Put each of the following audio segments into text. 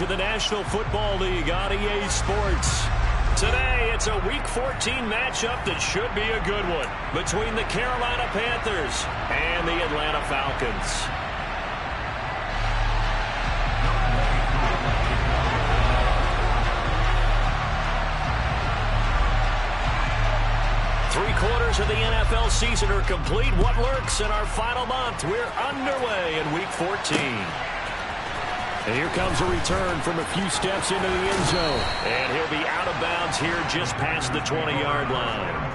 coverage of the National Football League on EA Sports. Today, it's a Week 14 matchup that should be a good one between the Carolina Panthers and the Atlanta Falcons. Three-quarters of the NFL season are complete. What lurks in our final month? We're underway in Week 14. And here comes a return from a few steps into the end zone. And he'll be out of bounds here just past the 20-yard line.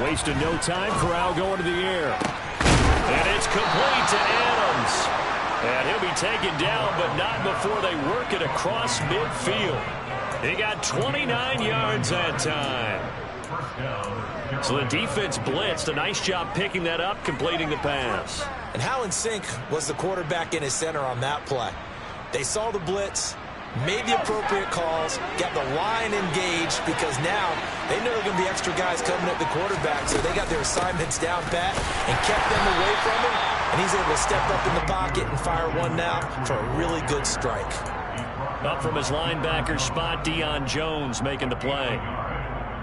Wasted no time. Corral going to the air. And it's complete to Adams. And he'll be taken down, but not before they work it across midfield. He got 29 yards that time. So the defense blitzed. A nice job picking that up, completing the pass. And how in sync was the quarterback in his center on that play? They saw the blitz, made the appropriate calls, got the line engaged, because now they know there are going to be extra guys coming at the quarterback, so they got their assignments down pat and kept them away from him, and he's able to step up in the pocket and fire one now for a really good strike. Up from his linebacker spot, Deion Jones making the play.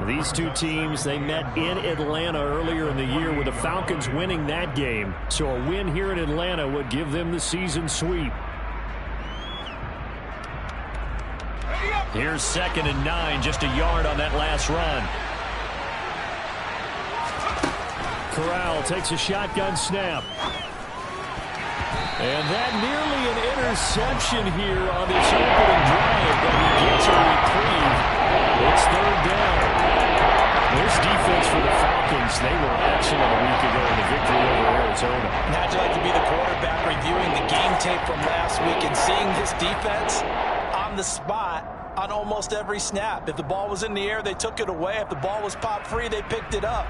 These two teams, they met in Atlanta earlier in the year with the Falcons winning that game, so a win here in Atlanta would give them the season sweep. Here's 2nd and 9, just a yard on that last run. Corral takes a shotgun snap. And that nearly an interception here on this opening drive, but he gets a reprieve. It's 3rd down. This defense for the Falcons, they were excellent a week ago in the victory over Arizona. How'd you like to be the quarterback reviewing the game tape from last week and seeing this defense on the spot on almost every snap? If the ball was in the air, they took it away. If the ball was popped free, they picked it up.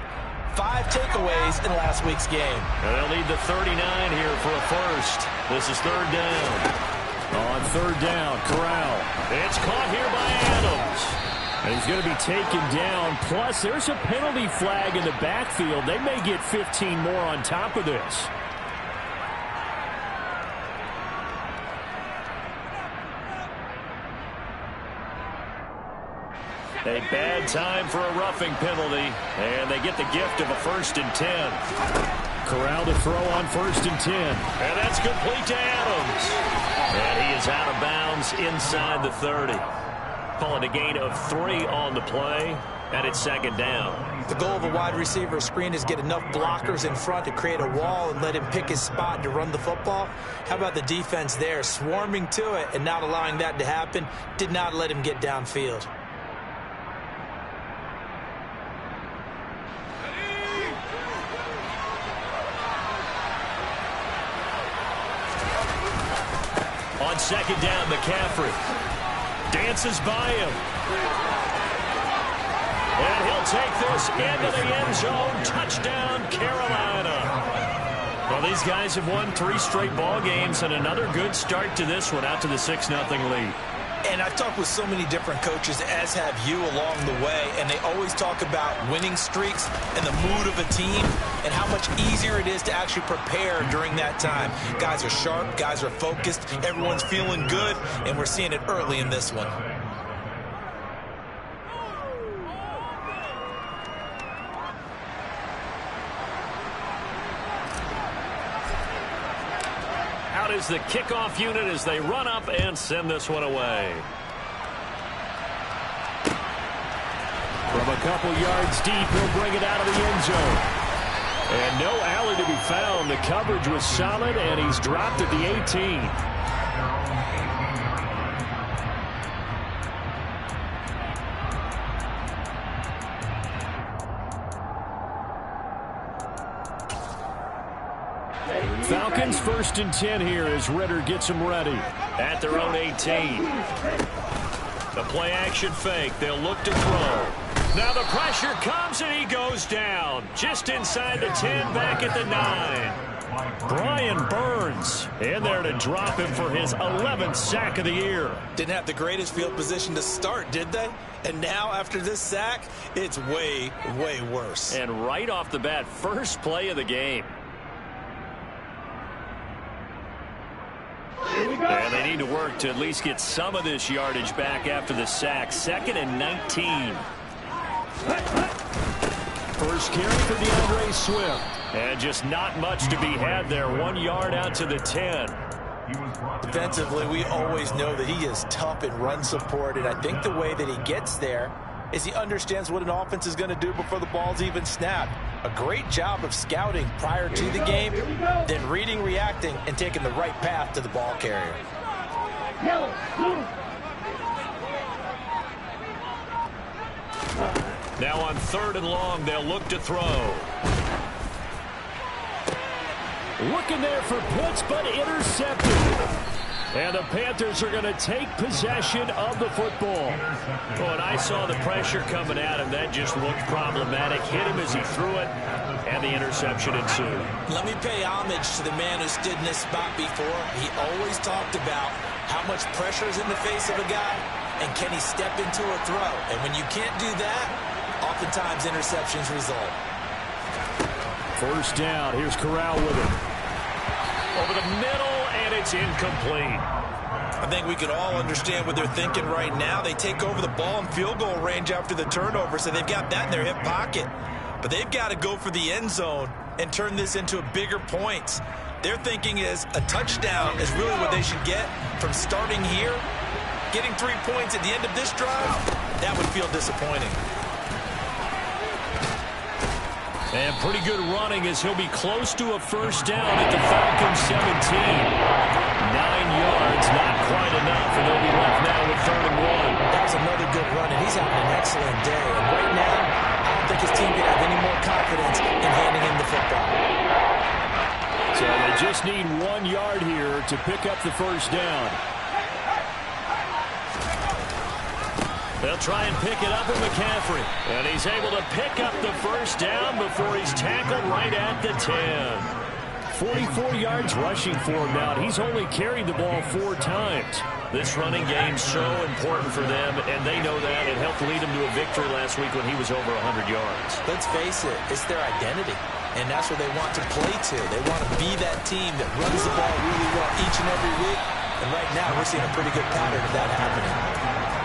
5 takeaways in last week's game. And they'll need the 39 here for a first. This is 3rd down. On 3rd down, Corral. It's caught here by Adams. And he's going to be taken down. Plus, there's a penalty flag in the backfield. They may get 15 more on top of this. A bad time for a roughing penalty, and they get the gift of a 1st and 10. Corral to throw on 1st and 10. And that's complete to Adams. And he is out of bounds inside the 30. Calling a gain of 3 on the play, and it's 2nd down. The goal of a wide receiver screen is get enough blockers in front to create a wall and let him pick his spot to run the football. How about the defense there, swarming to it and not allowing that to happen? Did not let him get downfield. On 2nd down, McCaffrey dances by him. And he'll take this into the end zone. Touchdown, Carolina. Well, these guys have won 3 straight ball games, and another good start to this one, out to the 6-0 lead. And I've talked with so many different coaches, as have you, along the way, and they always talk about winning streaks and the mood of a team and how much easier it is to actually prepare during that time. Guys are sharp, guys are focused, everyone's feeling good, and we're seeing it early in this one. Out is the kickoff unit as they run up and send this one away. From a couple yards deep, he'll bring it out of the end zone. And no alley to be found. The coverage was solid, and he's dropped at the 18. Falcons 1st and 10 here as Ritter gets them ready at their own 18. The play action fake. They'll look to throw. Now the pressure comes and he goes down. Just inside the 10, back at the 9. Brian Burns in there to drop him for his 11th sack of the year. Didn't have the greatest field position to start, did they? And now after this sack, it's way, way worse. And right off the bat, first play of the game. And they need to work to at least get some of this yardage back after the sack. 2nd and 19. First carry for DeAndre Swift. And just not much to be had there. 1 yard out to the 10. Defensively, we always know that he is tough in run support, and I think the way that he gets there is he understands what an offense is going to do before the ball's even snapped. A great job of scouting prior to the game, then reading, reacting, and taking the right path to the ball carrier. Now on 3rd and long, they'll look to throw. Looking there for Pitts, but intercepted. And the Panthers are going to take possession of the football. Oh, and I saw the pressure coming at him. That just looked problematic. Hit him as he threw it, and the interception ensued. Let me pay homage to the man who stood in this spot before. He always talked about how much pressure is in the face of a guy, and can he step into a throw. And when you can't do that, oftentimes interceptions result. First down. Here's Corral with it. Over the middle, and it's incomplete. I think we can all understand what they're thinking right now. They take over the ball in field goal range after the turnover, so they've got that in their hip pocket. But they've got to go for the end zone and turn this into a bigger points. Their thinking is a touchdown is really what they should get from starting here. Getting 3 points at the end of this drive, that would feel disappointing. And pretty good running as he'll be close to a first down at the Falcons 17. 9 yards, not quite enough, and they'll be left now with 3rd and 1. That was another good run, and he's having an excellent day. And right now, I don't think his team can have any more confidence in handing him the football. So they just need 1 yard here to pick up the first down. They'll try and pick it up with McCaffrey. And he's able to pick up the first down before he's tackled right at the 10. 44 yards rushing for him now. He's only carried the ball 4 times. This running game's so important for them, and they know that. It helped lead them to a victory last week when he was over 100 yards. Let's face it, it's their identity, and that's what they want to play to. They want to be that team that runs the ball really well each and every week, and right now we're seeing a pretty good pattern of that happening.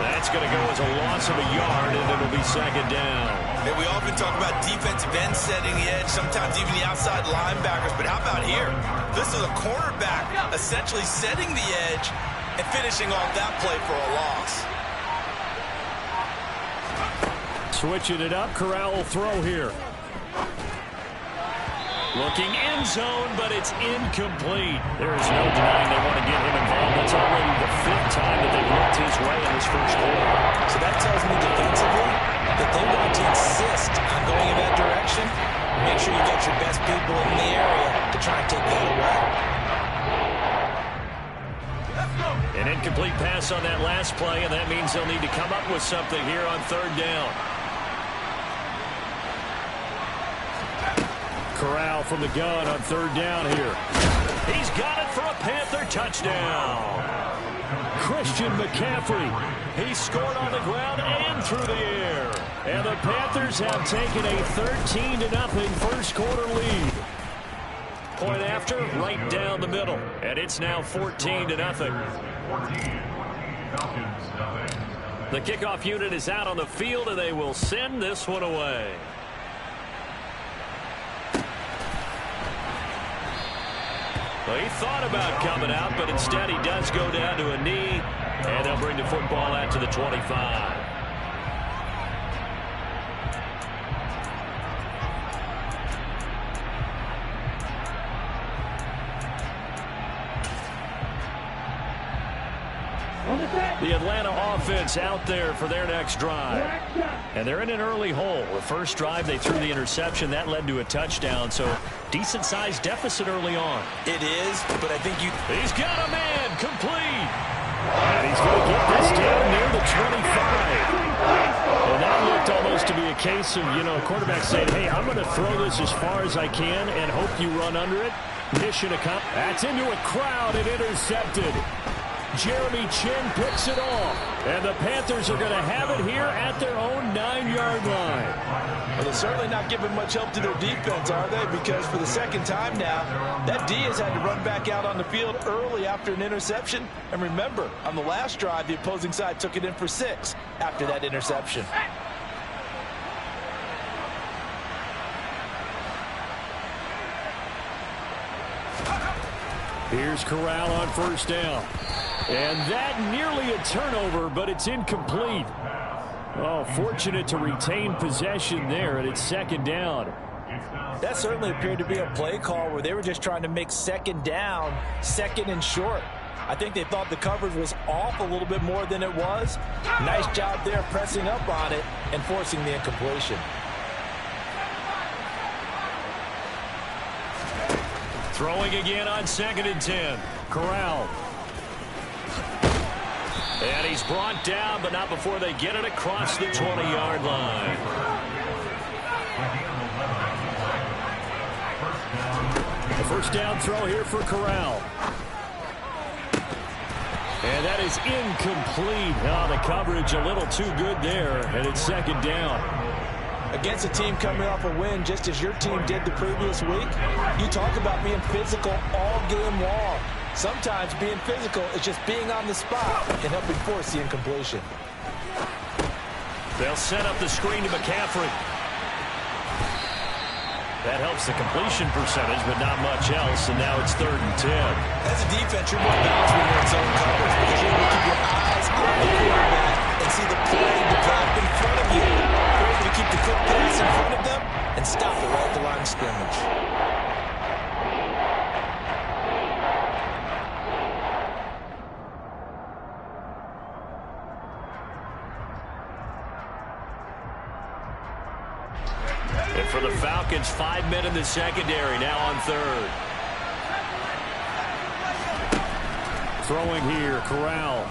That's going to go as a loss of a yard, and it'll be 2nd down. And we often talk about defensive ends setting the edge, sometimes even the outside linebackers. But how about here? This is a cornerback essentially setting the edge and finishing off that play for a loss. Switching it up, Corral will throw here. Looking end zone, but it's incomplete. There is no denying they want to get him involved. That's already the 5th time that they've looked his way in this first quarter. So that tells me defensively that they want to insist on going in that direction. Make sure you get your best people in the area to try and take that away. An incomplete pass on that last play, and that means they'll need to come up with something here on 3rd down. Corral from the gun on 3rd down here. He's got it for a Panther touchdown. Christian McCaffrey. He scored on the ground and through the air. And the Panthers have taken a 13-0 first quarter lead. Point after, right down the middle. And it's now 14-0. The kickoff unit is out on the field, and they will send this one away. Well, he thought about coming out, but instead he does go down to a knee, and they'll bring the football out to the 25. The Atlanta offense out there for their next drive. And they're in an early hole. The first drive, they threw the interception. That led to a touchdown. So decent-sized deficit early on. It is, but I think He's got a man complete. And he's going to get this down near the 25. And that looked almost to be a case of, a quarterback saying, hey, I'm going to throw this as far as I can and hope you run under it. Mission accomplished. That's into a crowd and intercepted. Jeremy Chin picks it off. And the Panthers are going to have it here at their own 9-yard line. Well, they're certainly not giving much help to their defense, are they? Because for the second time now, that D has had to run back out on the field early after an interception. And remember, on the last drive, the opposing side took it in for 6 after that interception. Here's Corral on first down. And that nearly a turnover, but it's incomplete. Oh, fortunate to retain possession there, and it's second down. That certainly appeared to be a play call where they were just trying to make second down, second and short. I think they thought the coverage was off a little bit more than it was. Nice job there pressing up on it and forcing the incompletion. Throwing again on 2nd and 10. Corral. And he's brought down, but not before they get it across the 20-yard line. The first down throw here for Corral. And that is incomplete. Oh, the coverage a little too good there, and it's second down. Against a team coming off a win, just as your team did the previous week, you talk about being physical all game long. Sometimes being physical is just being on the spot and helping force the incompletion. They'll set up the screen to McCaffrey. That helps the completion percentage, but not much else, and now it's 3rd and 10. As a defense, you're more balanced when you're in zone coverage because you're able to keep your eyes on the quarterback and see the play develop in front of you. You're able to keep the quick pass in front of them and stop it right at the line of scrimmage. And for the Falcons, 5 men in the secondary, now on 3rd. Throwing here, Corral.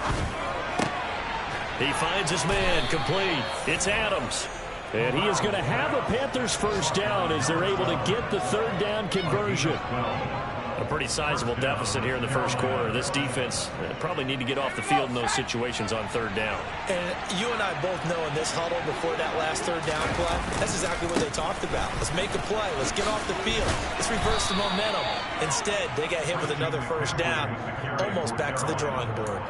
He finds his man, complete. It's Adams. And he is going to have a Panthers first down as they're able to get the 3rd down conversion. A pretty sizable deficit here in the first quarter. This defense probably need to get off the field in those situations on 3rd down. And you and I both know in this huddle before that last 3rd down play, that's exactly what they talked about. Let's make a play. Let's get off the field. Let's reverse the momentum. Instead, they got hit with another first down, almost back to the drawing board.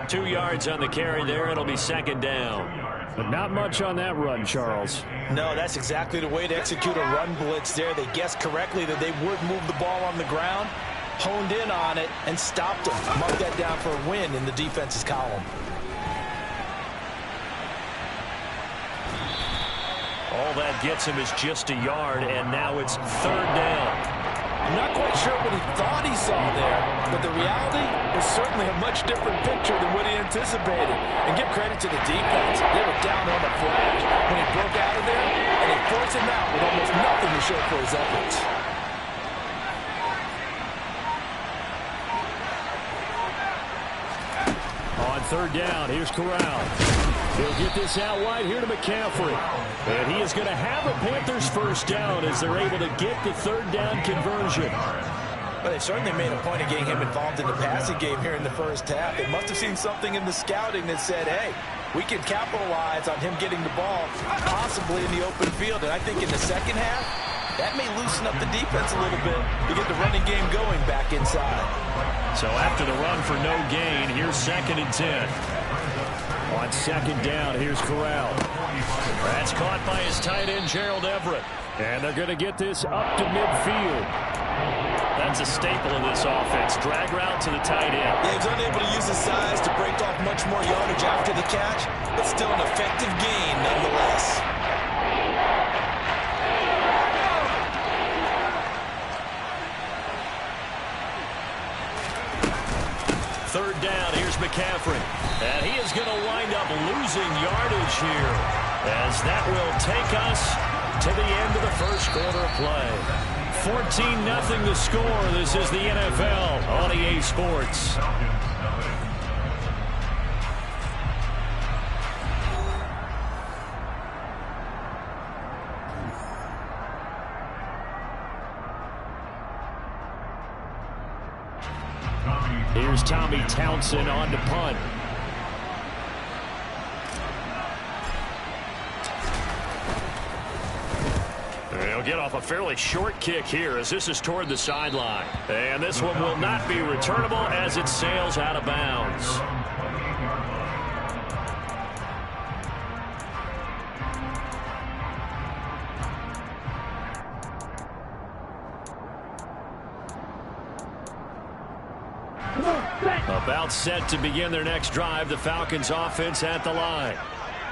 2 yards on the carry there. It'll be 2nd down. But not much on that run, Charles. No, that's exactly the way to execute a run blitz there. They guessed correctly that they would move the ball on the ground, honed in on it, and stopped them. Mark that down for a win in the defense's column. All that gets him is just a yard, and now it's 3rd down. I'm not quite sure what he thought he saw there, but the reality was certainly a much different picture than what he anticipated. And give credit to the defense. They were down on the flash when he broke out of there, and he forced him out with almost nothing to show for his efforts. On 3rd down, here's Corral. He'll get this out wide here to McCaffrey. And he is going to have a Panthers first down as they're able to get the 3rd down conversion. Well, they certainly made a point of getting him involved in the passing game here in the first half. They must have seen something in the scouting that said, hey, we can capitalize on him getting the ball, possibly in the open field. And I think in the second half, that may loosen up the defense a little bit to get the running game going back inside. So after the run for no gain, here's 2nd and 10. On 2nd down, here's Corral. That's caught by his tight end, Gerald Everett. And they're going to get this up to midfield. That's a staple in this offense. Drag route to the tight end. Yeah, he's unable to use his size to break off much more yardage after the catch, but still an effective gain nonetheless. Third down, here's McCaffrey. And losing yardage here, as that will take us to the end of the first quarter of play. 14-0 the score. This is the NFL on EA Sports. Here's Tommy Townsend on to punt. They'll get off a fairly short kick here as this is toward the sideline. And this one will not be returnable as it sails out of bounds. About set to begin their next drive. The Falcons offense at the line.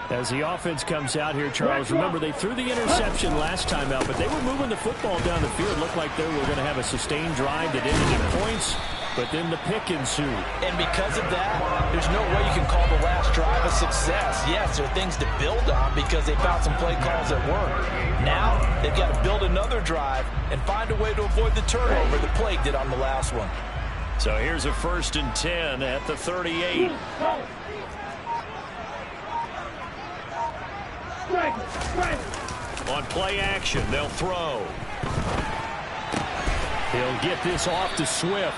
As the offense comes out here, Charles, remember they threw the interception last time out, but they were moving the football down the field. It looked like they were going to have a sustained drive that ended in points, but then the pick ensued. And because of that, there's no way you can call the last drive a success. Yes, there are things to build on because they found some play calls that work. Now they've got to build another drive and find a way to avoid the turnover the play did on the last one. So here's a 1st and 10 at the 38. On play action, they'll throw. He'll get this off to Swift.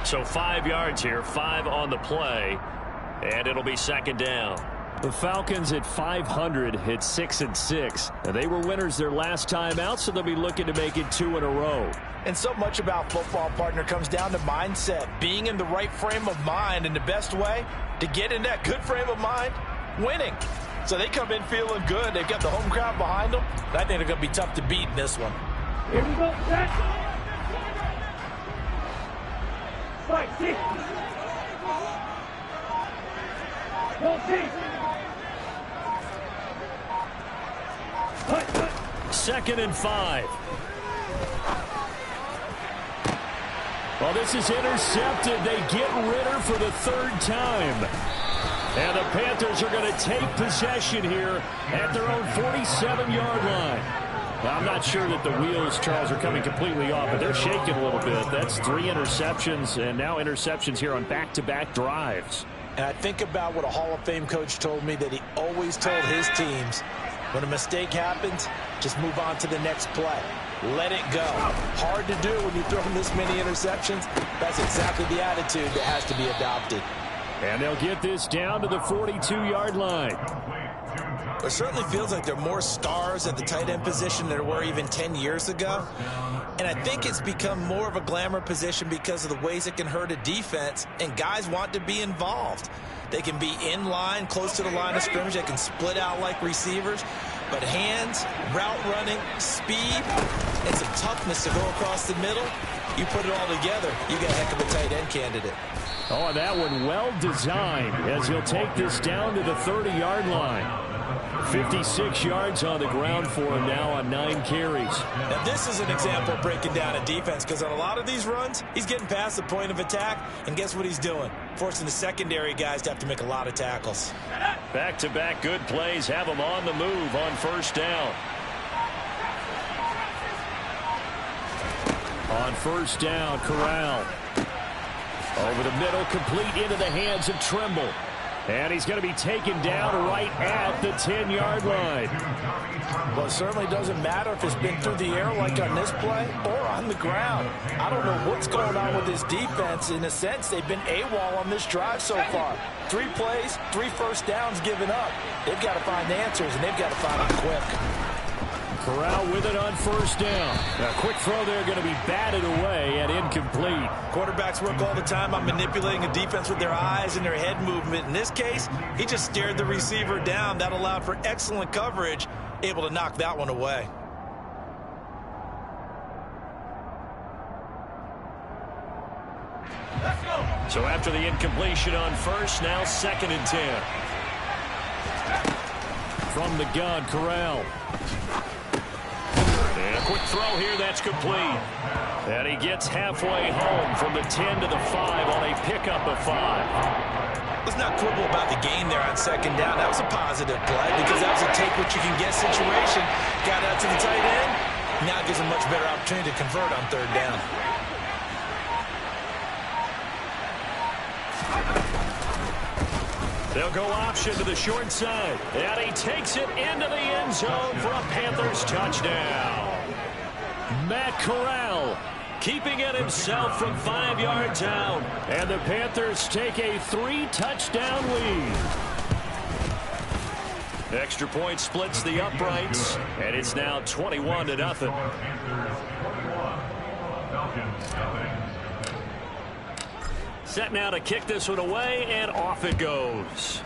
So 5 yards here, 5 on the play, and it'll be 2nd down. The Falcons at 500 hit 6-6. They were winners their last time out, so they'll be looking to make it 2 in a row. And so much about football, partner, comes down to mindset. Being in the right frame of mind, and the best way to get in that good frame of mind, winning. So they come in feeling good. They've got the home crowd behind them. I think they're going to be tough to beat in this one. Here we go, set. Fight, 6. Go, 6. 2nd and 5. Well, this is intercepted. They get Ritter for the 3rd time. And the Panthers are going to take possession here at their own 47-yard line. Now, I'm not sure that the wheels, Charles, are coming completely off, but they're shaking a little bit. That's 3 interceptions, and now interceptions here on back-to-back drives. And I think about what a Hall of Fame coach told me, that he always told his teams, when a mistake happens, just move on to the next play. Let it go. Hard to do when you throw this many interceptions. That's exactly the attitude that has to be adopted. And they'll get this down to the 42-yard line. It certainly feels like there are more stars at the tight end position than there were even 10 years ago. And I think it's become more of a glamour position because of the ways it can hurt a defense, and guys want to be involved. They can be in line, close to the line of scrimmage. They can split out like receivers. But hands, route running, speed, and some toughness to go across the middle, you put it all together, you got a heck of a tight end candidate. Oh, that one well designed as he'll take this down to the 30-yard line. 56 yards on the ground for him now on 9 carries. Now, this is an example of breaking down a defense, because on a lot of these runs, he's getting past the point of attack, and guess what he's doing? Forcing the secondary guys to have to make a lot of tackles. Back-to-back good plays have him on the move on 1st down. On 1st down, Corral. Over the middle, complete into the hands of Trimble. And he's going to be taken down right at the 10-yard line. Well, it certainly doesn't matter if it's been through the air like on this play or on the ground. I don't know what's going on with this defense. In a sense, they've been AWOL on this drive so far. 3 plays, 3 1st downs given up. They've got to find answers, and they've got to find them quick. Corral with it on 1st down. A quick throw there going to be batted away and incomplete. Quarterbacks work all the time on manipulating a defense with their eyes and their head movement. In this case, he just stared the receiver down. That allowed for excellent coverage, able to knock that one away. Let's go. So after the incompletion on 1st, now 2nd and 10. From the gun, Corral. And a quick throw here, that's complete. And he gets halfway home from the 10 to the 5 on a pickup of 5. Let's not quibble about the gain there on second down. That was a positive play because that was a take-what-you-can-get situation. Got out to the tight end. Now gives him much better opportunity to convert on third down. They'll go option to the short side. And he takes it into the end zone for a Panthers touchdown. Matt Corral keeping it himself from 5 yards out. And the Panthers take a 3-touchdown lead. Extra point splits the uprights. And it's now 21-0. Set now to kick this one away, and off it goes.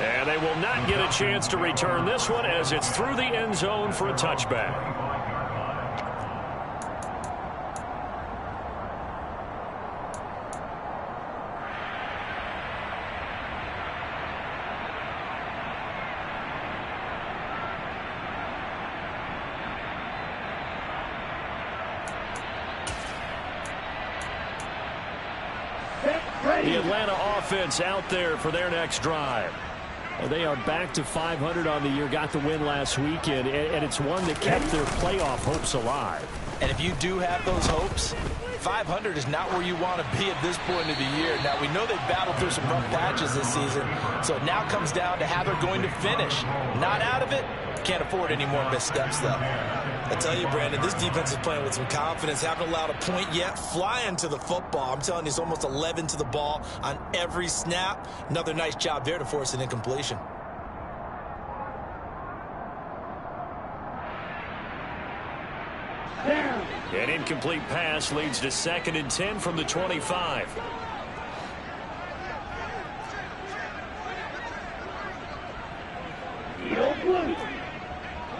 And they will not get a chance to return this one as it's through the end zone for a touchback. The Atlanta offense out there for their next drive. Well, they are back to 500 on the year, got the win last weekend, and it's one that kept their playoff hopes alive. And if you do have those hopes, 500 is not where you want to be at this point of the year. Now, we know they've battled through some rough patches this season, so it now comes down to how they're going to finish. Not out of it. Can't afford any more missteps, though. I tell you, Brandon, this defense is playing with some confidence. Haven't allowed a point yet. Flying to the football. I'm telling you, it's almost 11 to the ball on every snap. Another nice job there to force an incompletion. An incomplete pass leads to 2nd and 10 from the 25. Yo, blue.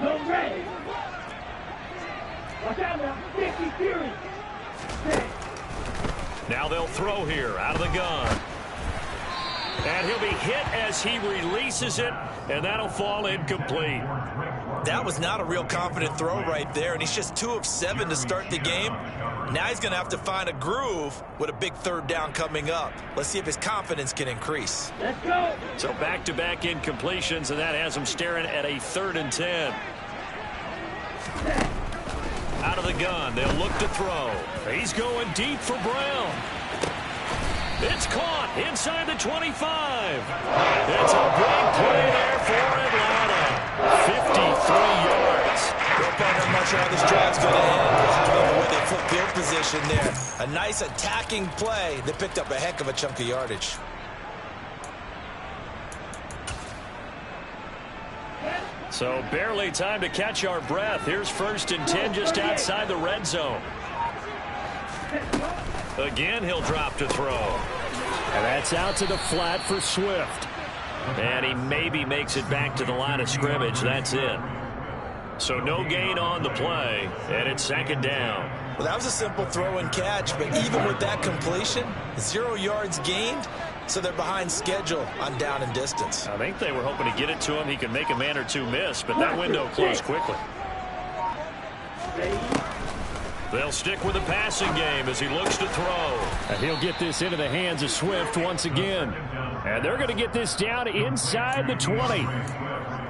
No red. Watch out now. 50 Fury. Now they'll throw here out of the gun. And he'll be hit as he releases it, and that'll fall incomplete. That was not a real confident throw right there, and he's just 2 of 7 to start the game. Now he's going to have to find a groove with a big third down coming up. Let's see if his confidence can increase. Let's go. So back-to-back incompletions, and that has him staring at a 3rd and 10. Out of the gun, they'll look to throw. He's going deep for Brown. It's caught inside the 25. It's a big play there for Atlanta. 53 yards. They'll find out much how this drive's going to end. How about the way they flip field position there. A nice attacking play that picked up a heck of a chunk of yardage. So barely time to catch our breath. Here's 1st and 10 just outside the red zone. Again, he'll drop to throw. And that's out to the flat for Swift. And he maybe makes it back to the line of scrimmage. That's it. So no gain on the play, and it's 2nd down. Well, that was a simple throw and catch, but even with that completion, 0 yards gained, so they're behind schedule on down and distance. I think they were hoping to get it to him. He could make a man or two miss, but that window closed quickly. They'll stick with the passing game as he looks to throw. And he'll get this into the hands of Swift once again. And they're going to get this down inside the 20.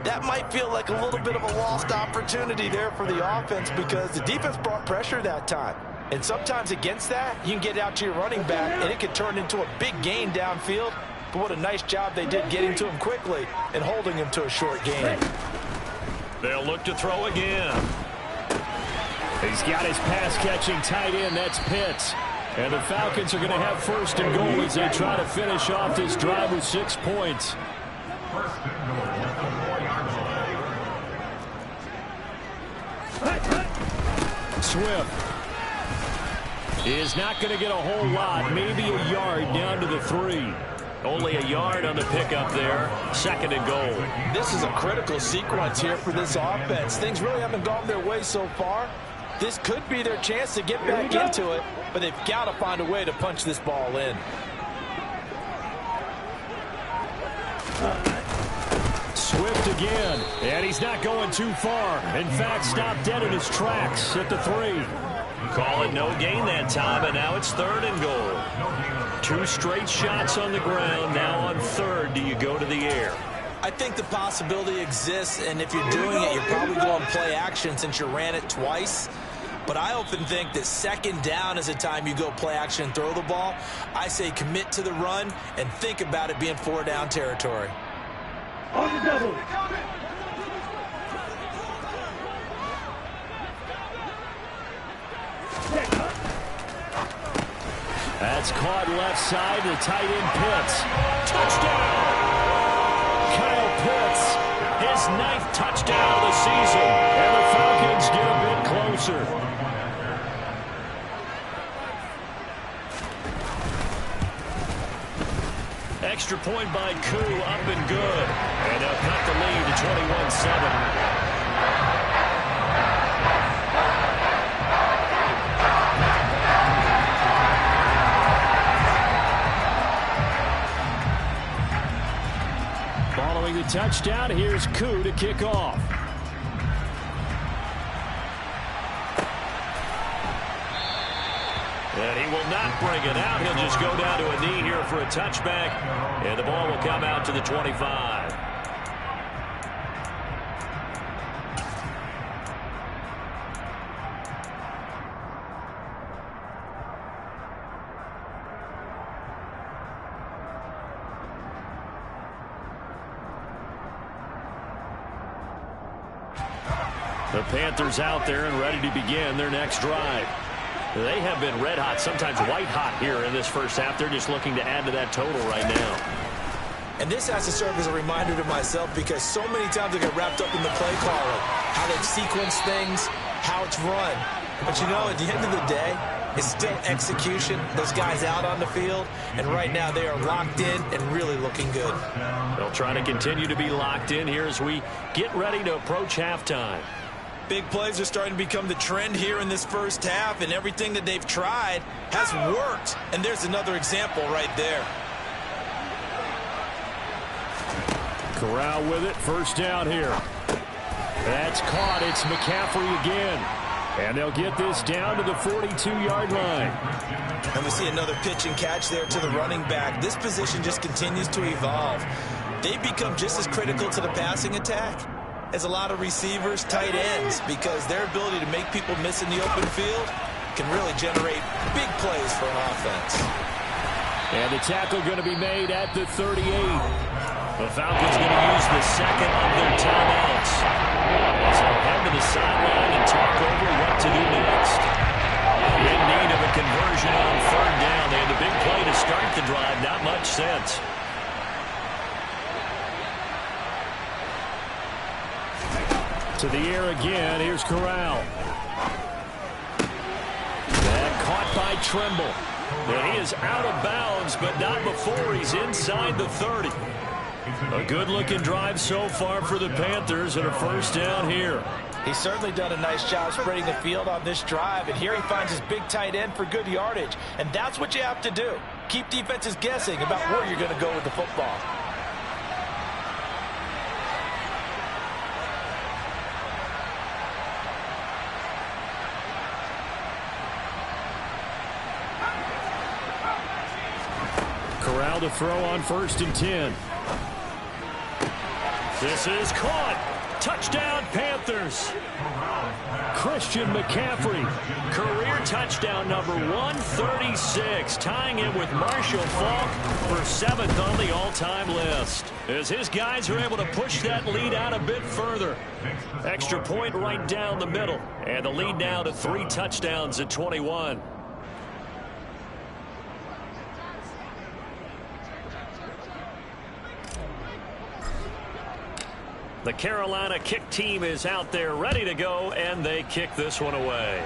That might feel like a little bit of a lost opportunity there for the offense because the defense brought pressure that time. And sometimes against that, you can get out to your running back, and it can turn into a big gain downfield. But what a nice job they did getting to him quickly and holding him to a short gain. They'll look to throw again. He's got his pass-catching tight end. That's Pitts. And the Falcons are going to have 1st and goal as they try to finish off this drive with 6 points. Swift is not going to get a whole lot, maybe a yard down to the 3. Only a yard on the pickup there. 2nd and goal. This is a critical sequence here for this offense. Things really haven't gone their way so far. This could be their chance to get back into it, but they've got to find a way to punch this ball in. Swift again, and he's not going too far. In fact, stopped dead in his tracks at the 3. Call it no gain that time, and now it's 3rd and goal. 2 straight shots on the ground. Now on 3rd, do you go to the air? I think the possibility exists, and if you're doing it, you're probably going play action since you ran it twice. But I often think that 2nd down is the time you go play action and throw the ball. I say commit to the run and think about it being 4-down territory. On the double. That's caught left side. The tight end Pitts. Touchdown! Kyle Pitts, his 9th touchdown of the season. And the Falcons get a bit closer. Extra point by Koo, up and good. And they'll cut the lead to 21-7. Following the touchdown, here's Koo to kick off. And he will not bring it out. He'll just go down to a knee here for a touchback. And the ball will come out to the 25. The Panthers out there and ready to begin their next drive. They have been red hot, sometimes white hot here in this first half. They're just looking to add to that total right now. And this has to serve as a reminder to myself because so many times I get wrapped up in the play calling, how they've sequenced things, how it's run. But you know, at the end of the day, it's still execution. Those guys out on the field, and right now they are locked in and really looking good. They'll try to continue to be locked in here as we get ready to approach halftime. Big plays are starting to become the trend here in this first half, and everything that they've tried has worked. And there's another example right there. Corral with it, 1st down here. That's caught. It's McCaffrey again. And they'll get this down to the 42-yard line. And we see another pitch and catch there to the running back. This position just continues to evolve. They become just as critical to the passing attack as a lot of receivers, tight ends, because their ability to make people miss in the open field can really generate big plays for an offense. And the tackle going to be made at the 38. The Falcons going to use the 2nd of their timeouts as they head to the sideline and talk over what to do next. In need of a conversion on 3rd down. They had the big play to start the drive. Not much sense. To the air again. Here's Corral. That caught by Trimble. And he is out of bounds, but not before he's inside the 30. A good-looking drive so far for the Panthers and a 1st down here. He's certainly done a nice job spreading the field on this drive, and here he finds his big tight end for good yardage. And that's what you have to do. Keep defenses guessing about where you're going to go with the football. Corral to throw on 1st and 10. This is caught. Touchdown, Panthers. Christian McCaffrey, career touchdown number 136, tying him with Marshall Faulk for 7th on the all-time list. As his guys are able to push that lead out a bit further. Extra point right down the middle, and the lead now to 3 touchdowns at 21. The Carolina kick team is out there ready to go, and they kick this one away.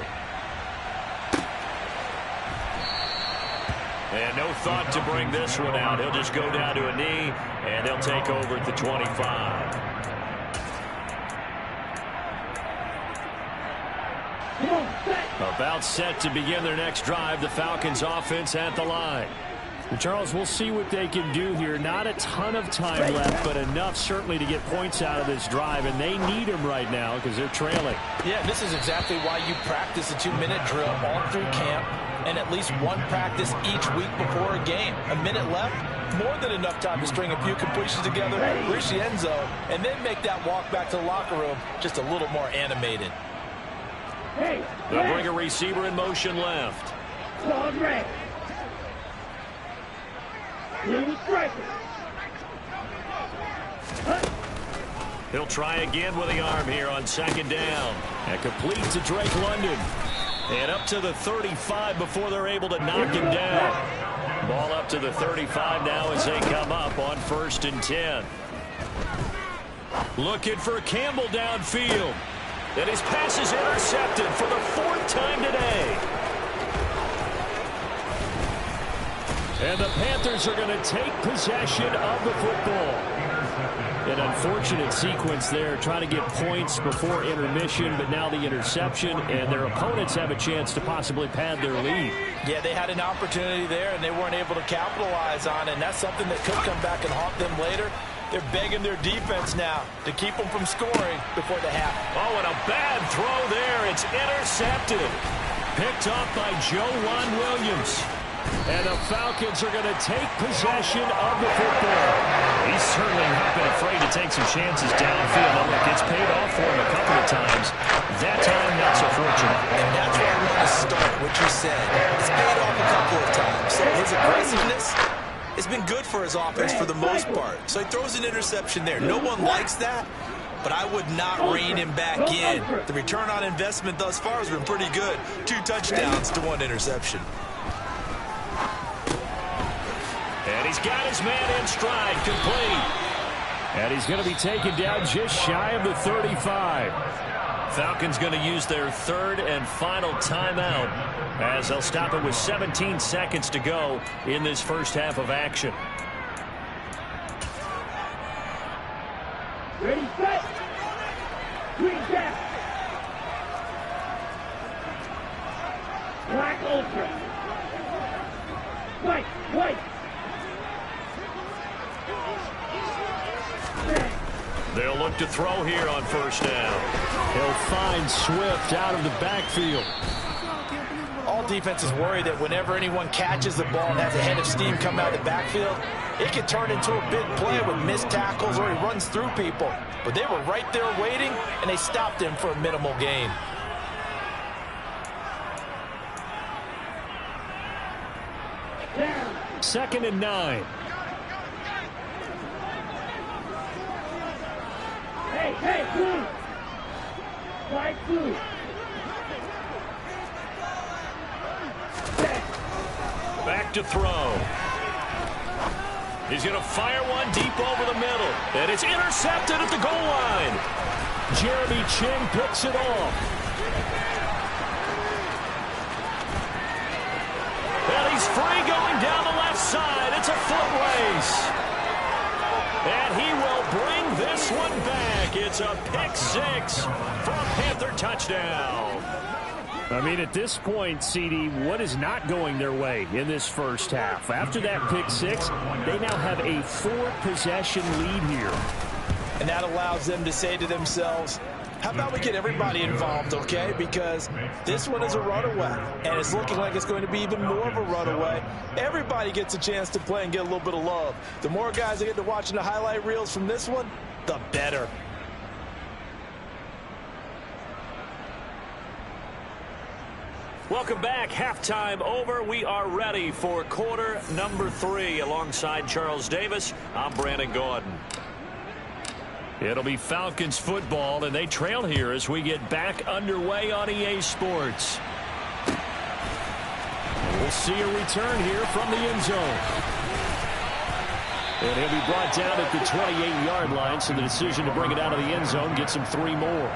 And no thought to bring this one out. He'll just go down to a knee, and they'll take over at the 25. Come on, set. About set to begin their next drive. The Falcons offense at the line. And Charles, we'll see what they can do here. Not a ton of time left, but enough certainly to get points out of this drive, and they need them right now because they're trailing. Yeah, this is exactly why you practice a 2-minute drill all through camp and at least one practice each week before a game. A minute left, more than enough time to string a few completions together, reach the end zone, and then make that walk back to the locker room just a little more animated. They'll bring a receiver in motion left. He'll try again with the arm here on second down. And complete to Drake London. And up to the 35 before they're able to knock him down. Ball up to the 35 now as they come up on 1st and 10. Looking for Campbell downfield. And his pass is intercepted for the 4th time today. And the Panthers are going to take possession of the football. An unfortunate sequence there, trying to get points before intermission, but now the interception, and their opponents have a chance to possibly pad their lead. Yeah, they had an opportunity there, and they weren't able to capitalize on it, and that's something that could come back and haunt them later. They're begging their defense now to keep them from scoring before the half. Oh, and a bad throw there. It's intercepted. Picked off by Joejuan Williams. And the Falcons are going to take possession of the football. He's certainly not been afraid to take some chances downfield. And look, it's paid off for him a couple of times. That time, not so fortunate. And that's where I want to start what you said. It's paid off a couple of times. So his aggressiveness has been good for his offense for the most part. So he throws an interception there. No one likes that, but I would not rein him back in. The return on investment thus far has been pretty good. 2 touchdowns to 1 interception. And he's got his man in stride, complete. And he's going to be taken down just shy of the 35. Falcons going to use their 3rd and final timeout as they'll stop it with 17 seconds to go in this first half of action. Ready, set. Green cap. Black ultra. White, white. They'll look to throw here on 1st down. He'll find Swift out of the backfield. All defenses worry that whenever anyone catches the ball and has a head of steam come out of the backfield, it can turn into a big play with missed tackles or he runs through people. But they were right there waiting, and they stopped him for a minimal gain. Second and 9. Hey, blue. White, blue. Back to throw. He's going to fire one deep over the middle. And it's intercepted at the goal line. Jeremy Chin picks it off. And he's free going down the left side. It's a foot race. And he will bring this one back. It's a pick-6 for a Panther touchdown. I mean, at this point, CD, what is not going their way in this first half? After that pick-6, they now have a 4-possession lead here. And that allows them to say to themselves, how about we get everybody involved, okay? Because this one is a runaway, and it's looking like it's going to be even more of a runaway. Everybody gets a chance to play and get a little bit of love. The more guys that get to watching the highlight reels from this one, the better. Welcome back. Halftime over. We are ready for quarter number 3. Alongside Charles Davis, I'm Brandon Gordon. It'll be Falcons football, and they trail here as we get back underway on EA Sports. And we'll see a return here from the end zone. And he'll be brought down at the 28-yard line, so the decision to bring it out of the end zone gets him 3 more.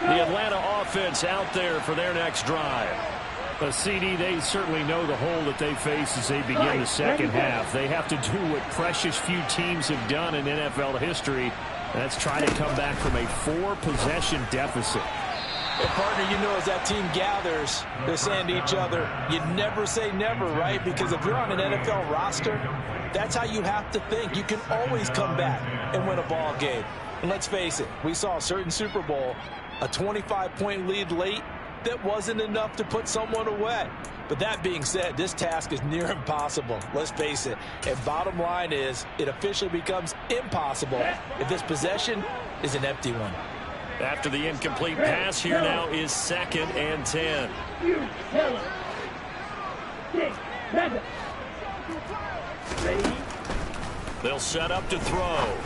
The Atlanta offense out there for their next drive. A CD, they certainly know the hole that they face as they begin the second half. They have to do what precious few teams have done in NFL history. That's try to come back from a 4-possession deficit. And partner, you know, as that team gathers, they're saying to each other, you never say never, right? Because if you're on an NFL roster, that's how you have to think. You can always come back and win a ball game. And let's face it, we saw a certain Super Bowl, a 25-point lead late, that wasn't enough to put someone away. But that being said, this task is near impossible. Let's face it. And bottom line is, it officially becomes impossible if this possession is an empty one. After the incomplete pass, here now is 2nd and 10. They'll set up to throw.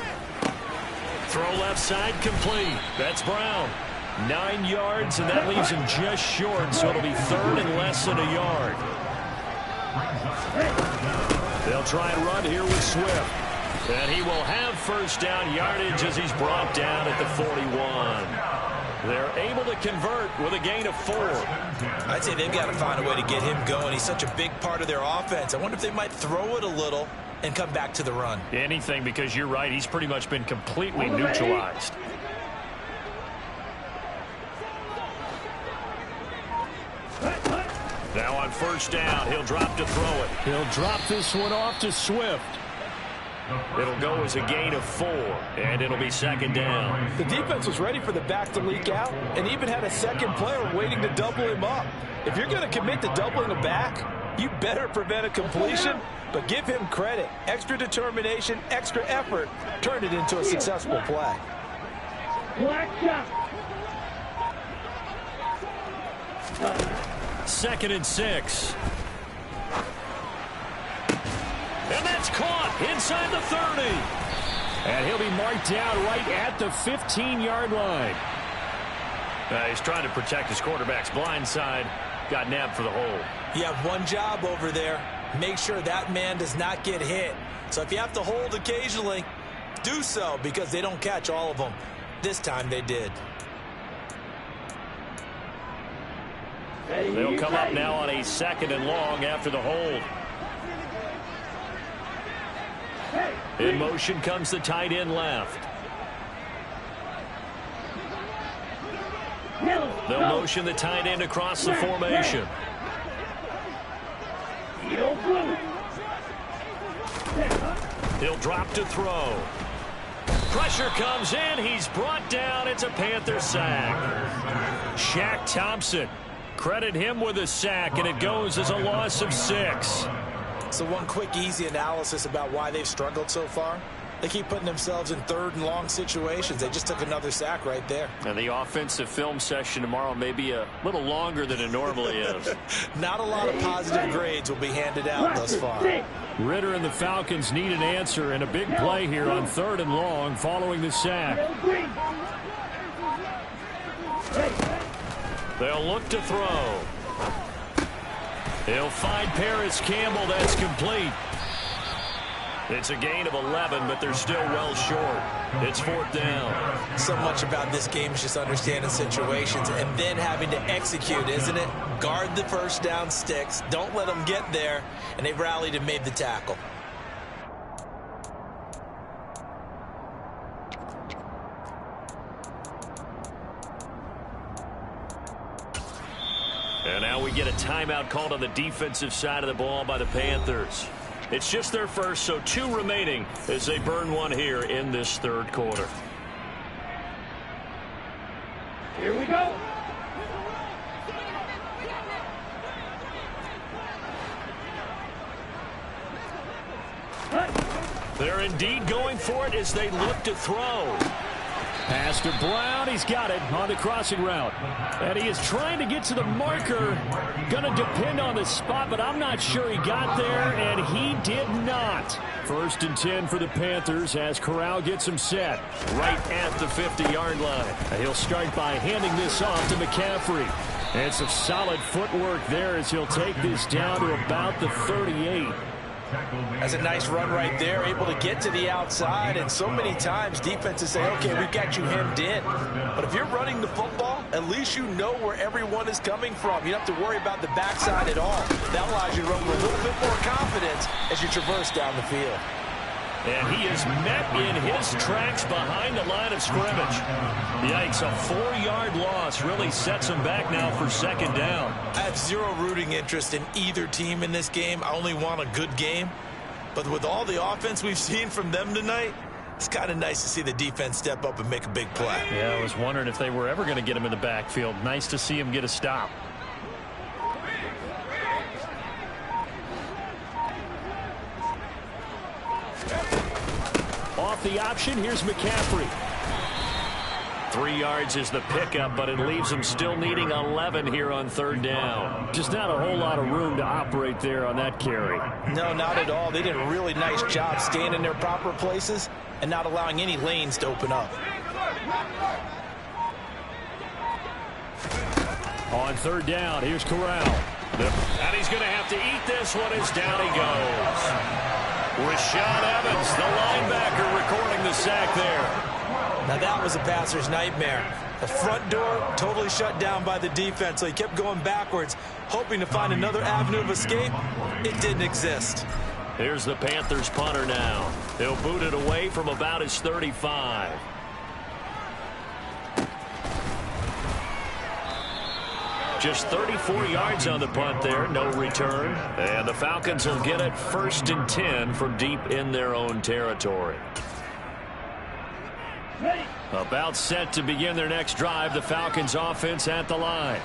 Throw left side complete. That's Brown. 9 yards, and that leaves him just short, so it'll be 3rd and less than a yard. They'll try and run here with Swift. And he will have first down yardage as he's brought down at the 41. They're able to convert with a gain of 4. I'd say they've got to find a way to get him going. He's such a big part of their offense. I wonder if they might throw it a little and come back to the run. Anything, because you're right. He's pretty much been completely neutralized. Now on first down, he'll drop to throw it. He'll drop this one off to Swift. It'll go as a gain of 4, and it'll be 2nd down. The defense was ready for the back to leak out and even had a second player waiting to double him up. If you're going to commit to doubling a back, you better prevent a completion, but give him credit. Extra determination, extra effort, turned it into a successful play. Black shot. 2nd and 6. And that's caught inside the 30. And he'll be marked down right at the 15-yard line. He's trying to protect his quarterback's blind side. Got nabbed for the hole. You have one job over there. Make sure that man does not get hit. So if you have to hold occasionally, do so, because they don't catch all of them. This time they did. They'll come up now on a 2nd and long after the hold. In motion comes the tight end left. They'll motion the tight end across the formation. He'll drop to throw. Pressure comes in. He's brought down. It's a Panther sack. Shaq Thompson. Credit him with a sack, and it goes as a loss of 6. So one quick, easy analysis about why they've struggled so far. They keep putting themselves in 3rd and long situations. They just took another sack right there. And the offensive film session tomorrow may be a little longer than it normally is. Not a lot of positive grades will be handed out thus far. Ritter and the Falcons need an answer, and a big play here on 3rd and long following the sack. They'll look to throw. He'll find Paris Campbell. That's complete. It's a gain of 11, but they're still well short. It's 4th down. So much about this game is just understanding situations and then having to execute, isn't it? Guard the first down sticks. Don't let them get there. And they've rallied and made the tackle. And now we get a timeout called on the defensive side of the ball by the Panthers. It's just their first, so 2 remaining as they burn one here in this 3rd quarter. Here we go. They're indeed going for it as they look to throw. Pass to Brown. He's got it on the crossing route. And he is trying to get to the marker. Going to depend on the spot, but I'm not sure he got there, and he did not. 1st and 10 for the Panthers as Corral gets him set right at the 50-yard line. He'll start by handing this off to McCaffrey. And some solid footwork there as he'll take this down to about the 38. That's a nice run right there, able to get to the outside. And so many times defenses say, okay, we've got you hemmed in. But if you're running the football, at least you know where everyone is coming from. You don't have to worry about the backside at all. That allows you to run with a little bit more confidence as you traverse down the field. And he is met in his tracks behind the line of scrimmage. Yikes, a 4-yard loss really sets him back now for second down. I have zero rooting interest in either team in this game. I only want a good game. But with all the offense we've seen from them tonight, it's kind of nice to see the defense step up and make a big play. Yeah, I was wondering if they were ever going to get him in the backfield. Nice to see him get a stop. Off the option, here's McCaffrey. 3 yards is the pickup, but it leaves him still needing 11 here on third down. Just not a whole lot of room to operate there on that carry. No, not at all. They did a really nice job staying in their proper places and not allowing any lanes to open up. On third down, here's Corral. And he's going to have to eat this one as down he goes. Rashaan Evans, the linebacker, recording the sack there. Now that was a passer's nightmare. The front door totally shut down by the defense, so he kept going backwards, hoping to find another avenue of escape. It didn't exist. Here's the Panthers punter now. They'll boot it away from about his 35. Just 34 yards on the punt there, no return. And the Falcons will get it 1st and 10 from deep in their own territory. About set to begin their next drive, the Falcons offense at the line.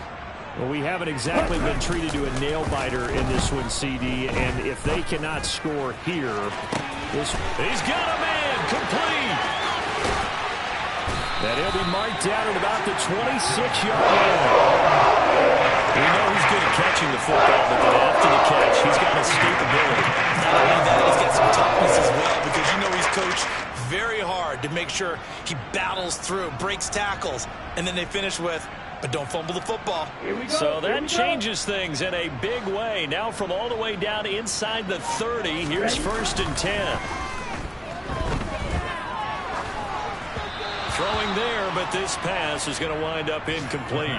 Well, we haven't exactly been treated to a nail-biter in this one, CD, and if they cannot score here, he's got a man, complete. And he'll be marked down at about the 26-yard line. We know he's good at catching the football, but then after the catch, he's got escapability. Not only that, he's got some toughness as well, because you know he's coached very hard to make sure he battles through, breaks tackles, and then they finish with, but don't fumble the football. So that changes things in a big way. Now from all the way down inside the 30, here's 1st and 10. Throwing there, but this pass is going to wind up incomplete.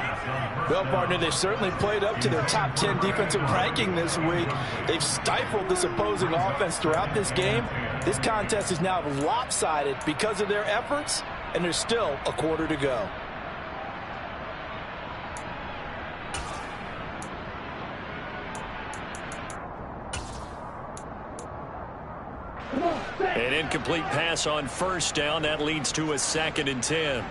Well, partner, they've certainly played up to their top 10 defensive ranking this week. They've stifled this opposing offense throughout this game. This contest is now lopsided because of their efforts, and there's still a quarter to go. An incomplete pass on 1st down. That leads to a 2nd and 10.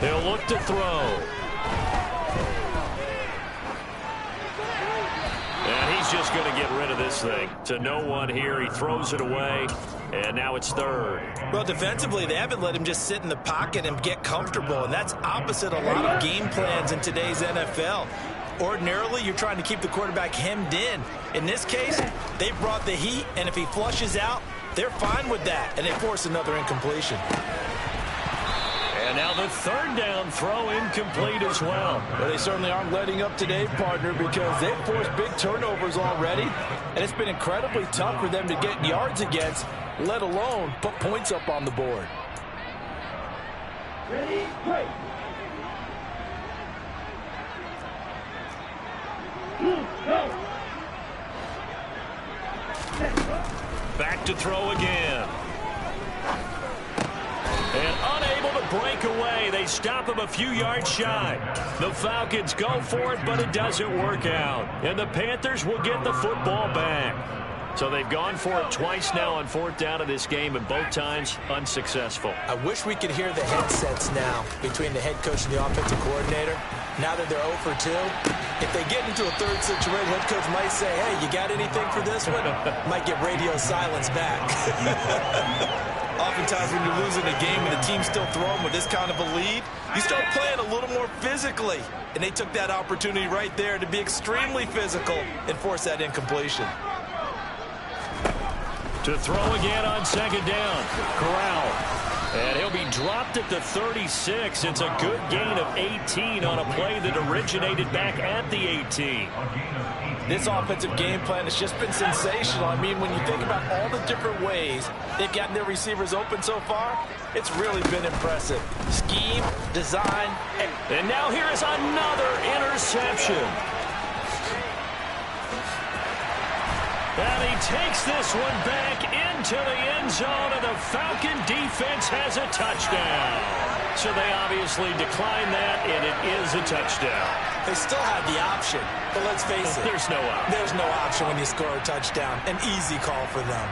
They'll look to throw. And he's just going to get rid of this thing. To no one here. He throws it away. And now it's 3rd. Well, defensively, they haven't let him just sit in the pocket and get comfortable. And that's opposite a lot of game plans in today's NFL. Ordinarily, you're trying to keep the quarterback hemmed in. In this case, they brought the heat, and if he flushes out, they're fine with that, and they force another incompletion. And now the 3rd down throw incomplete as well. Well, they certainly aren't letting up today, partner, because they've forced big turnovers already, and it's been incredibly tough for them to get yards against, let alone put points up on the board. Ready, play. Back to throw again. And unable to break away. They stop him a few yards shy. The Falcons go for it, but it doesn't work out. And the Panthers will get the football back. So they've gone for it twice now on 4th down of this game, and both times unsuccessful. I wish we could hear the headsets now between the head coach and the offensive coordinator. Now that they're 0 for 2, if they get into a 3rd situation, head coach might say, hey, you got anything for this one? Might get radio silence back. Oftentimes when you're losing a game and the team's still throwing with this kind of a lead, you start playing a little more physically. And they took that opportunity right there to be extremely physical and force that incompletion. To throw again on 2nd down. Corral. And he'll be dropped at the 36. It's a good gain of 18 on a play that originated back at the 18. This offensive game plan has just been sensational. I mean, when you think about all the different ways they've gotten their receivers open so far, it's really been impressive. Scheme, design, and now here is another interception. And he takes this one back into the end zone, and the Falcon defense has a touchdown. So they obviously declined that, and it is a touchdown. They still had the option, but let's face it. There's no option. There's no option when you score a touchdown. An easy call for them.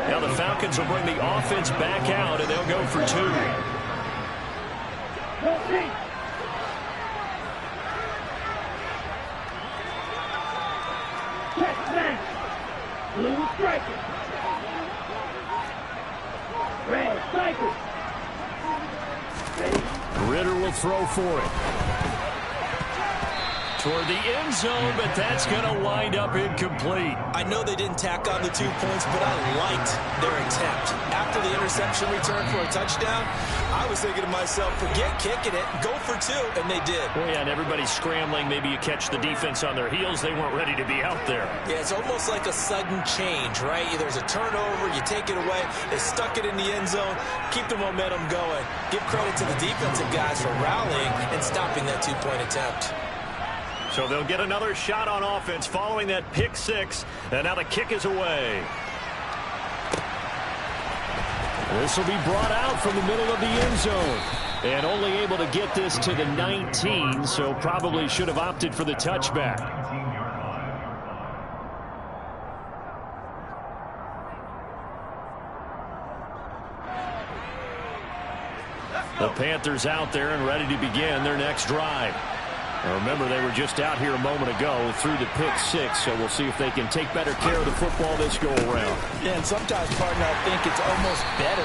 Now the Falcons will bring the offense back out, and they'll go for 2. Blue striker. Red striker. Ritter will throw for it. Toward the end zone, but that's going to wind up incomplete. I know they didn't tack on the 2 points, but I liked their attempt. After the interception return for a touchdown, I was thinking to myself, forget kicking it, go for 2, and they did. Well, yeah, and everybody's scrambling. Maybe you catch the defense on their heels. They weren't ready to be out there. Yeah, it's almost like a sudden change, right? There's a turnover, you take it away, they stuck it in the end zone, keep the momentum going. Give credit to the defensive guys for rallying and stopping that 2-point attempt. So they'll get another shot on offense following that pick 6, and now the kick is away. This will be brought out from the middle of the end zone, and only able to get this to the 19, so probably should have opted for the touchback. The Panthers out there and ready to begin their next drive. Now remember, they were just out here a moment ago through the pick 6, so we'll see if they can take better care of the football this go-around. Yeah, and sometimes, partner, I think it's almost better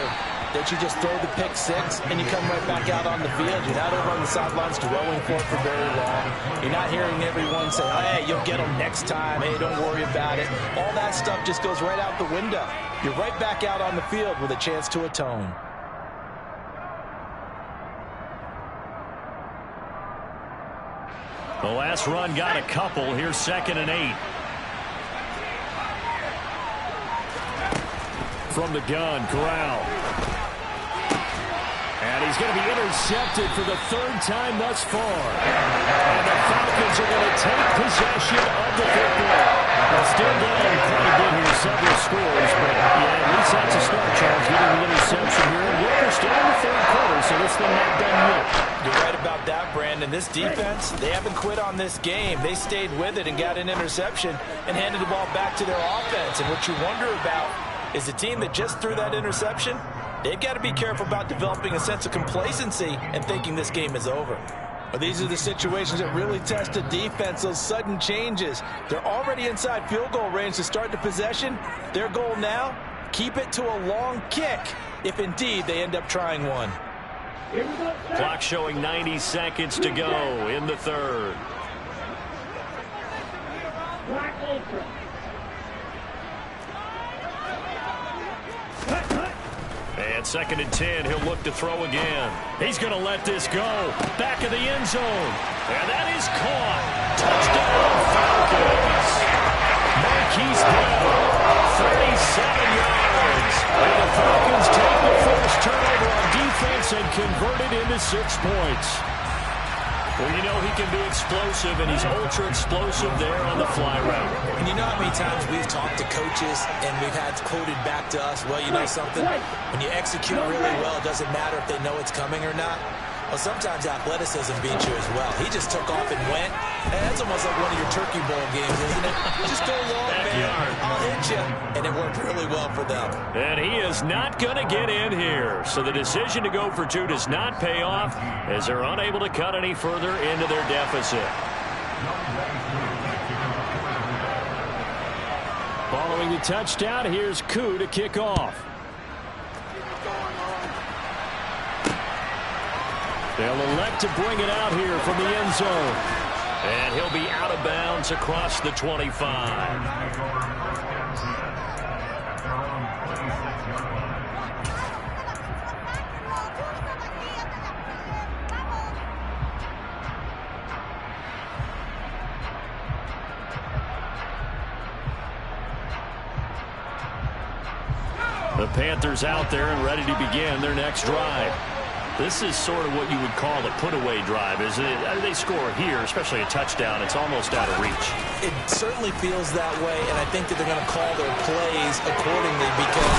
that you just throw the pick 6 and you come right back out on the field. You're not over on the sidelines dwelling for it for very long. You're not hearing everyone say, hey, you'll get them next time. Hey, don't worry about it. All that stuff just goes right out the window. You're right back out on the field with a chance to atone. The last run got a couple. Here's 2nd and 8. From the gun, Corral. And he's going to be intercepted for the 3rd time thus far. And the Falcons are going to take possession of the football. They're still down quite a bit here, several scores, but yeah, at least that's a start, Charles, getting the interception here. And we're still in the 3rd quarter, so this thing not done yet. You're right about that, Brandon. This defense, they haven't quit on this game. They stayed with it and got an interception and handed the ball back to their offense. And what you wonder about is the team that just threw that interception, they've got to be careful about developing a sense of complacency and thinking this game is over. But these are the situations that really test a defense, those sudden changes. They're already inside field goal range to start the possession. Their goal now, keep it to a long kick if indeed they end up trying one. Clock showing 90 seconds to go in the 3rd. And 2nd and 10, he'll look to throw again. He's going to let this go. Back of the end zone. And that is caught. Touchdown, Falcons. Marquise Brown, 37 yards. And the Falcons take the first turnover on defense and convert it into 6 points. Well, you know he can be explosive, and he's ultra-explosive there on the fly route. And you know how many times we've talked to coaches and we've had quoted back to us, well, you know something? When you execute really well, it doesn't matter if they know it's coming or not. Well, sometimes athleticism beats you as well. He just took off and went. And that's almost like one of your Turkey Bowl games, isn't it? Just go long, man. I'll hit you. And it worked really well for them. And he is not going to get in here. So the decision to go for 2 does not pay off as they're unable to cut any further into their deficit. Following the touchdown, here's Koo to kick off. They'll elect to bring it out here from the end zone. And he'll be out of bounds across the 25. The Panthers out there and ready to begin their next drive. This is sort of what you would call a put-away drive, isn't it? They score here, especially a touchdown. It's almost out of reach. It certainly feels that way, and I think that they're going to call their plays accordingly because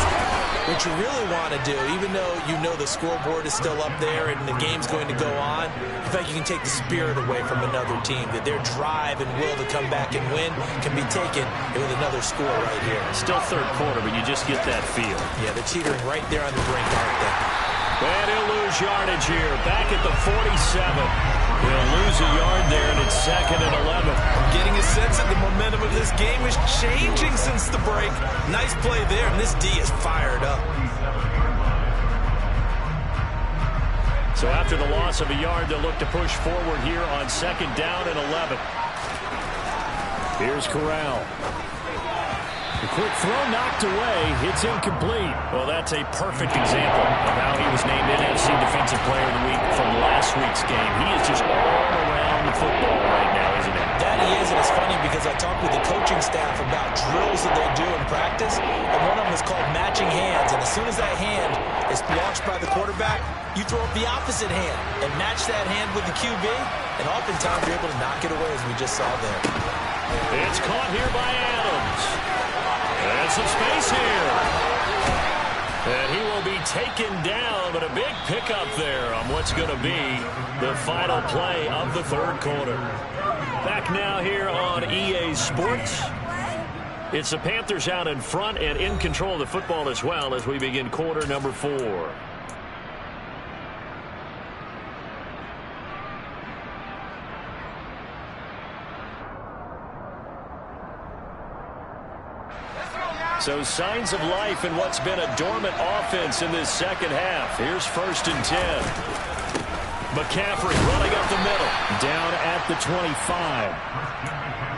what you really want to do, even though you know the scoreboard is still up there and the game's going to go on, in fact, you can take the spirit away from another team, that their drive and will to come back and win can be taken with another score right here. Still third quarter, but you just get that feel. Yeah, they're teetering right there on the brink, aren't they? And he'll lose yardage here. Back at the 47. He'll lose a yard there, and it's 2nd and 11. I'm getting a sense that the momentum of this game is changing since the break. Nice play there, and this D is fired up. So after the loss of a yard, they'll look to push forward here on 2nd down and 11. Here's Corral. The quick throw knocked away. It's incomplete. Well, that's a perfect example of how he was named NFC Defensive Player of the Week from last week's game. He is just all around the football right now, isn't he? That he is, and it's funny because I talked with the coaching staff about drills that they do in practice, and one of them is called matching hands. And as soon as that hand is launched by the quarterback, you throw up the opposite hand and match that hand with the QB, and oftentimes you're able to knock it away, as we just saw there. It's caught here by Adams. And some space here. And he will be taken down, but a big pickup there on what's going to be the final play of the third quarter. Back now here on EA Sports. It's the Panthers out in front and in control of the football as well as we begin quarter number 4. So signs of life in what's been a dormant offense in this second half. Here's 1st and 10. McCaffrey running up the middle. Down at the 25.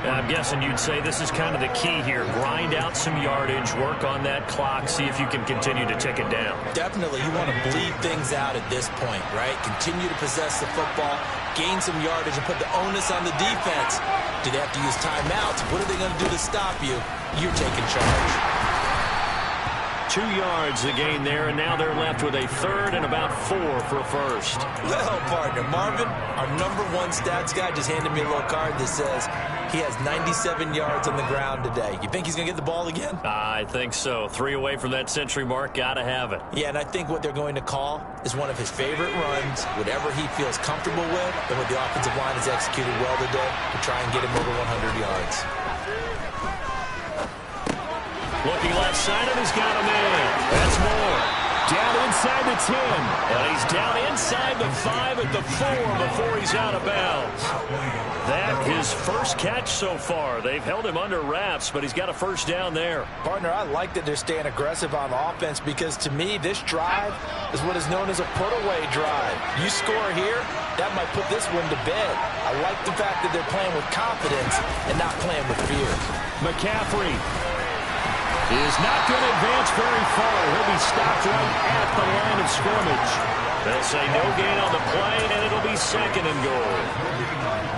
And I'm guessing you'd say this is kind of the key here. Grind out some yardage, work on that clock, see if you can continue to tick it down. Definitely, you want to bleed things out at this point, right? Continue to possess the football, gain some yardage, and put the onus on the defense. Do they have to use timeouts? What are they going to do to stop you? You're taking charge. 2 yards the gain there, and now they're left with a 3rd and about 4 for a first. Well, partner, Marvin, our #1 stats guy, just handed me a little card that says he has 97 yards on the ground today. You think he's going to get the ball again? I think so. 3 away from that century mark. Got to have it. Yeah, and I think what they're going to call is one of his favorite runs, whatever he feels comfortable with, and what the offensive line has executed well today to try and get him over 100 yards. Looking left side of, he's got a man. That's Moore. Down inside the 10. And he's down inside the 5 at the 4 before he's out of bounds. That his first catch so far. They've held him under wraps, but he's got a first down there. Partner, I like that they're staying aggressive on offense because to me, this drive is what is known as a put-away drive. You score here, that might put this one to bed. I like the fact that they're playing with confidence and not playing with fear. McCaffrey is not going to advance very far. He'll be stopped right at the line of scrimmage. They'll say no gain on the play, and it'll be 2nd and goal.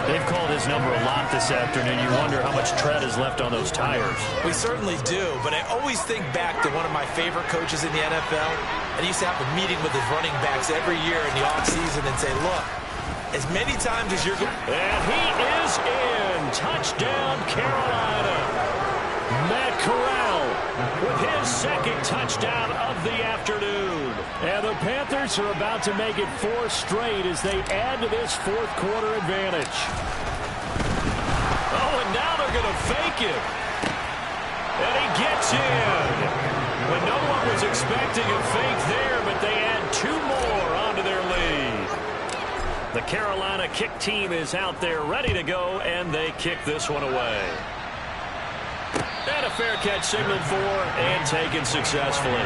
They've called his number a lot this afternoon. You wonder how much tread is left on those tires. We certainly do, but I always think back to one of my favorite coaches in the NFL. And he used to have a meeting with his running backs every year in the offseason and say, look, as many times as you're going... And he is in. Touchdown, Carolina. Matt Corral with his 2nd touchdown of the afternoon. And the Panthers are about to make it 4 straight as they add to this 4th quarter advantage. Oh, and now they're going to fake it. And he gets in. When no one was expecting a fake there, but they add 2 more onto their lead. The Carolina kick team is out there ready to go, and they kick this one away. And a fair catch signaled for and taken successfully.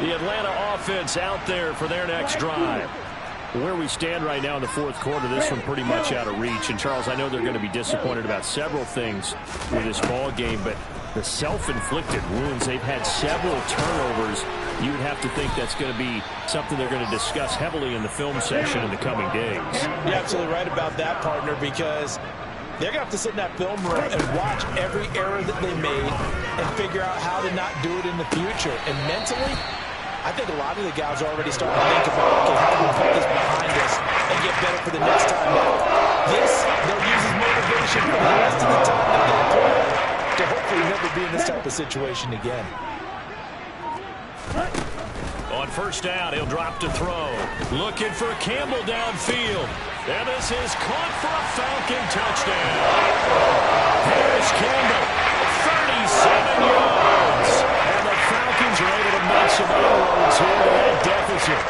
The Atlanta offense out there for their next drive. Where we stand right now in the fourth quarter, this one pretty much out of reach. And, Charles, I know they're going to be disappointed about several things with this ball game, but the self-inflicted wounds, they've had several turnovers. You would have to think that's going to be something they're going to discuss heavily in the film session in the coming days. You're absolutely right about that, partner, because they're going to have to sit in that film room and watch every error that they made and figure out how to not do it in the future. And mentally, I think a lot of the guys are already starting to think about, okay, how do we put this behind us and get better for the next time out? This, they'll use as motivation for the rest of the time that they play to hopefully never be in this type of situation again. On first down, he'll drop to throw. Looking for Campbell downfield. And this is caught for a Falcon touchdown. Here's Campbell, 37 yards. And the Falcons are able to make some inroads here to that deficit.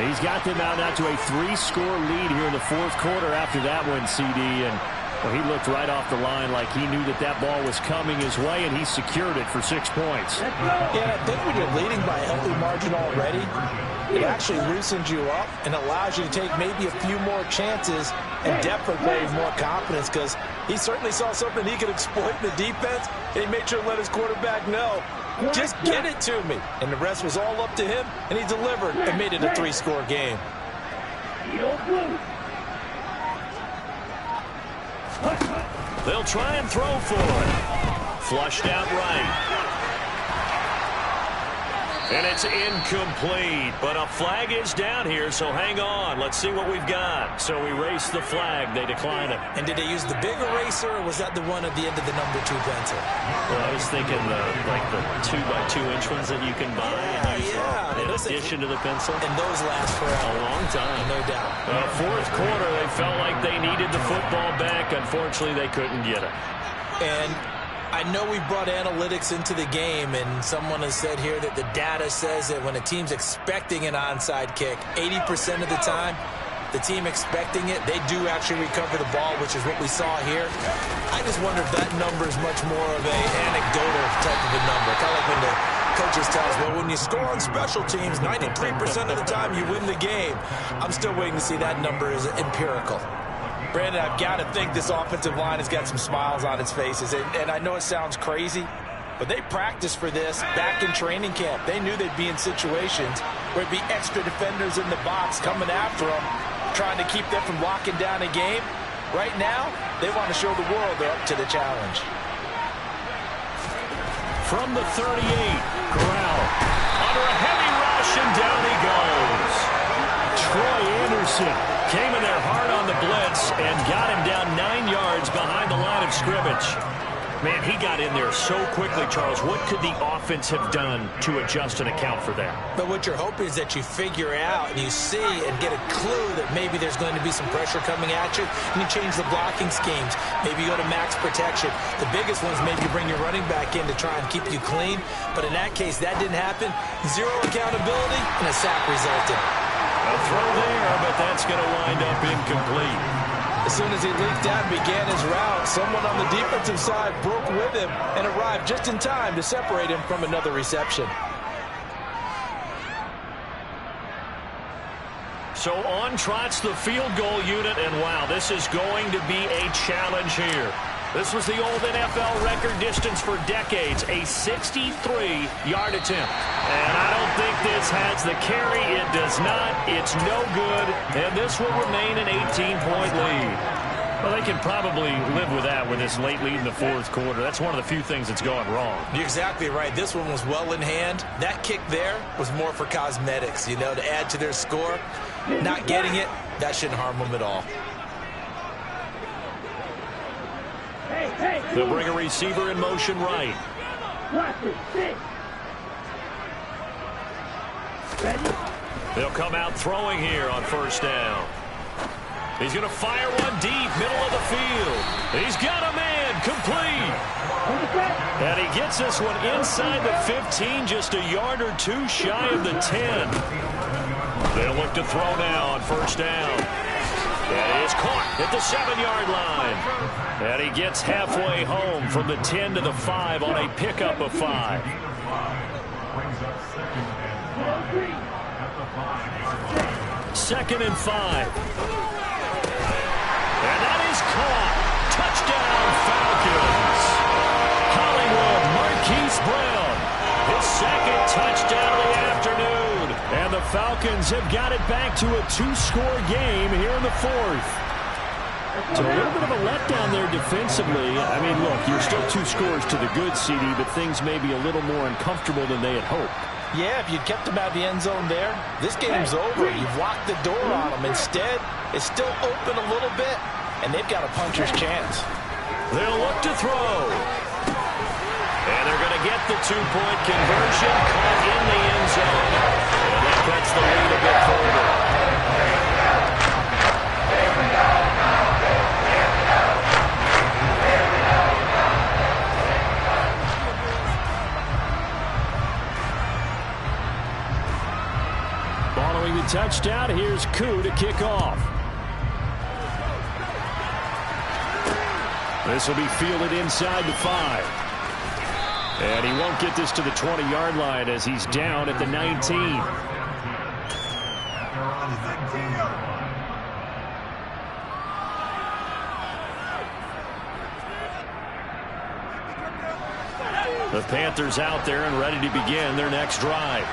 He's got them out now to a 3-score lead here in the fourth quarter after that one, CD. And well, he looked right off the line like he knew that that ball was coming his way, and he secured it for 6 points. Yeah, I think when you're leading by a healthy margin already, it actually loosens you up and allows you to take maybe a few more chances and definitely play with more confidence, because he certainly saw something he could exploit in the defense, and he made sure to let his quarterback know, just get it to me. And the rest was all up to him, and he delivered and made it a 3-score game. They'll try and throw for it. Flushed out right. And it's incomplete, but a flag is down here, so hang on. Let's see what we've got. So erase the flag. They decline it. And did they use the big eraser, or was that the one at the end of the number 2 pencil? Well, I was thinking like the 2x2-inch ones that you can buy in addition to the pencil. And those last for a long time. No doubt. Fourth quarter, they felt like they needed the football back. Unfortunately, they couldn't get it. And I know we brought analytics into the game, and someone has said here that the data says that when a team's expecting an onside kick, 80% of the time, the team expecting it, they do actually recover the ball, which is what we saw here. I just wonder if that number is much more of an anecdotal type of a number. Kind of like when the coaches tell us, well, when you score on special teams, 93% of the time you win the game. I'm still waiting to see that number is empirical. Brandon, I've got to think this offensive line has got some smiles on its faces. And I know it sounds crazy, but they practiced for this back in training camp. They knew they'd be in situations where it'd be extra defenders in the box coming after them, trying to keep them from locking down a game. Right now, they want to show the world they're up to the challenge. From the 38, Corral under a heavy rush, and down he goes. Troy Anderson came in there hard on the blitz and got him down 9 yards behind the line of scrimmage. Man, he got in there so quickly, Charles. What could the offense have done to adjust and account for that? But what you're hoping is that you figure out and you see and get a clue that maybe there's going to be some pressure coming at you, and you change the blocking schemes. Maybe you go to max protection. The biggest ones, maybe you bring your running back in to try and keep you clean. But in that case, that didn't happen. Zero accountability, and a sack resulted. A throw there, but that's going to wind up incomplete. As soon as he leaked out and began his route, someone on the defensive side broke with him and arrived just in time to separate him from another reception. So on trots the field goal unit, and wow, this is going to be a challenge here. This was the old NFL record distance for decades, a 63-yard attempt. And I don't think this has the carry. It does not. It's no good. And this will remain an 18-point lead. Well, they can probably live with that with this late lead in the fourth quarter. That's one of the few things that's gone wrong. You're exactly right. This one was well in hand. That kick there was more for cosmetics, you know, to add to their score. Not getting it, that shouldn't harm them at all. They'll bring a receiver in motion right. They'll come out throwing here on first down. He's going to fire one deep, middle of the field. He's got a man, complete. And he gets this one inside the 15, just a yard or two shy of the 10. They'll look to throw now on first down. That is caught at the 7-yard line. And he gets halfway home from the 10 to the 5 on a pickup of 5. 2nd and 5. And that is caught. Touchdown, Falcons. Hollywood Marquise Brown, his 2nd touchdown of the afternoon. And the Falcons have got it back to a 2-score game here in the 4th. So a little bit of a letdown there defensively. I mean, look, you're still 2 scores to the good, CD, but things may be a little more uncomfortable than they had hoped. Yeah, if you'd kept them out of the end zone there, this game's over. You've locked the door on them. Instead, it's still open a little bit, and they've got a puncher's chance. They'll look to throw. And they're going to get the 2-point conversion, caught in the end zone. And that cuts the lead a bit further. Following the touchdown, here's Koo to kick off. This will be fielded inside the 5. And he won't get this to the 20-yard line as he's down at the 19. The Panthers out there and ready to begin their next drive.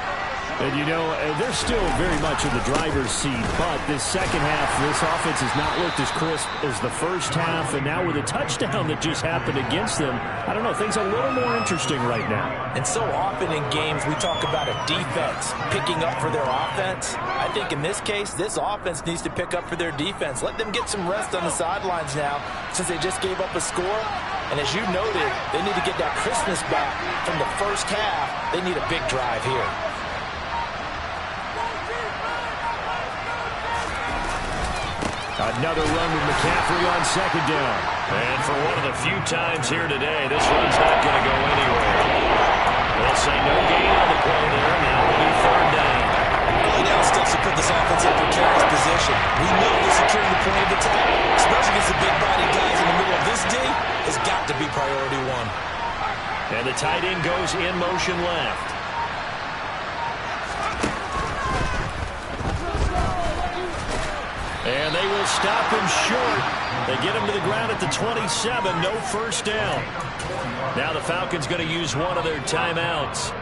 And, you know, they're still very much in the driver's seat, but this second half, this offense has not looked as crisp as the first half, and now with a touchdown that just happened against them, I don't know, things are a little more interesting right now. And so often in games we talk about a defense picking up for their offense. I think in this case, this offense needs to pick up for their defense. Let them get some rest on the sidelines now since they just gave up a score. And as you noted, they need to get that crispness back from the first half. They need a big drive here. Another run with McCaffrey on 2nd down. And for one of the few times here today, this run's not going to go anywhere. They'll say no gain on the play there. Now it'll be 3rd down. Early down steps to put this offense in precarious position. We know that securing the point of attack, especially against the big-body guys in the middle of this D, has got to be priority 1. And the tight end goes in motion left. And they will stop him short. They get him to the ground at the 27. No 1st down. Now the Falcons going to use one of their timeouts.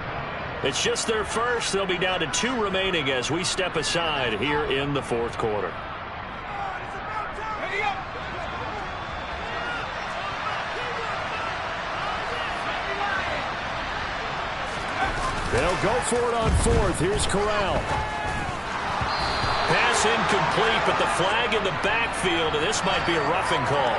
It's just their first. They'll be down to 2 remaining as we step aside here in the 4th quarter. They'll go for it on 4th. Here's Corral. Pass incomplete, but the flag in the backfield, and this might be a roughing call.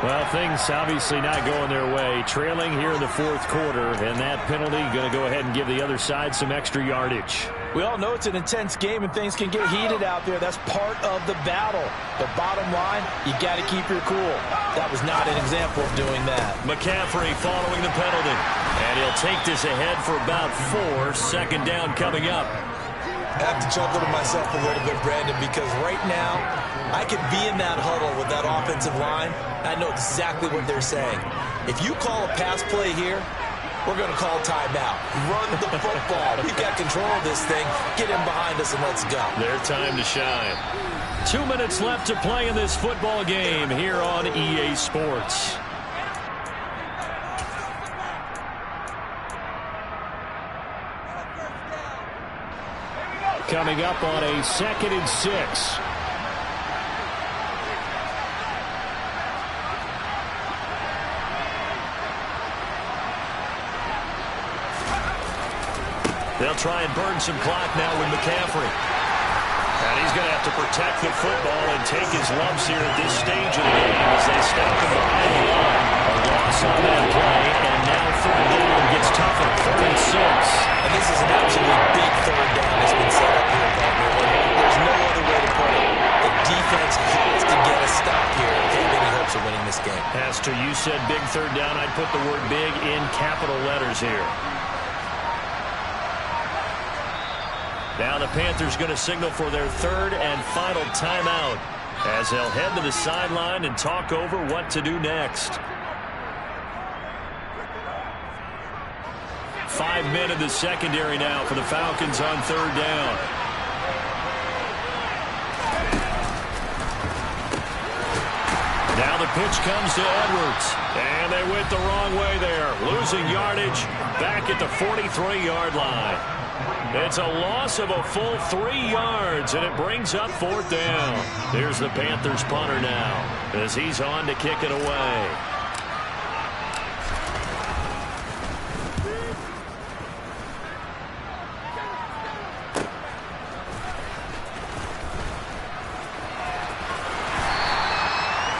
Well, things obviously not going their way. Trailing here in the 4th quarter, and that penalty going to go ahead and give the other side some extra yardage. We all know it's an intense game, and things can get heated out there. That's part of the battle. But bottom line, you got to keep your cool. That was not an example of doing that. McCaffrey following the penalty. And he'll take this ahead for about 4. 2nd down coming up. I have to chuckle to myself a little bit, Brandon, because right now I could be in that huddle with that offensive line. I know exactly what they're saying. If you call a pass play here, we're going to call timeout. Run the football. We've got control of this thing. Get in behind us and let's go. Their time to shine. 2 minutes left to play in this football game here on EA Sports. Coming up on a 2nd and 6. They'll try and burn some clock now with McCaffrey. And he's going to have to protect the football and take his lumps here at this stage of the game as they stop him behind the line. A loss on that play, and now 3rd down gets tougher. 3rd and 6. And this is an absolutely big 3rd down that's been set up here, partner. There's no other way to put it. The defense has to get a stop here if they have any hopes of winning this game. Pastor, you said big 3rd down. I'd put the word big in capital letters here. Now the Panthers going to signal for their 3rd and final timeout as they'll head to the sideline and talk over what to do next. 5 men in the secondary now for the Falcons on third down. Now the pitch comes to Edwards. And they went the wrong way there. Losing yardage back at the 43-yard line. It's a loss of a full 3 yards, and it brings up fourth down. Here's the Panthers punter now as he's on to kick it away.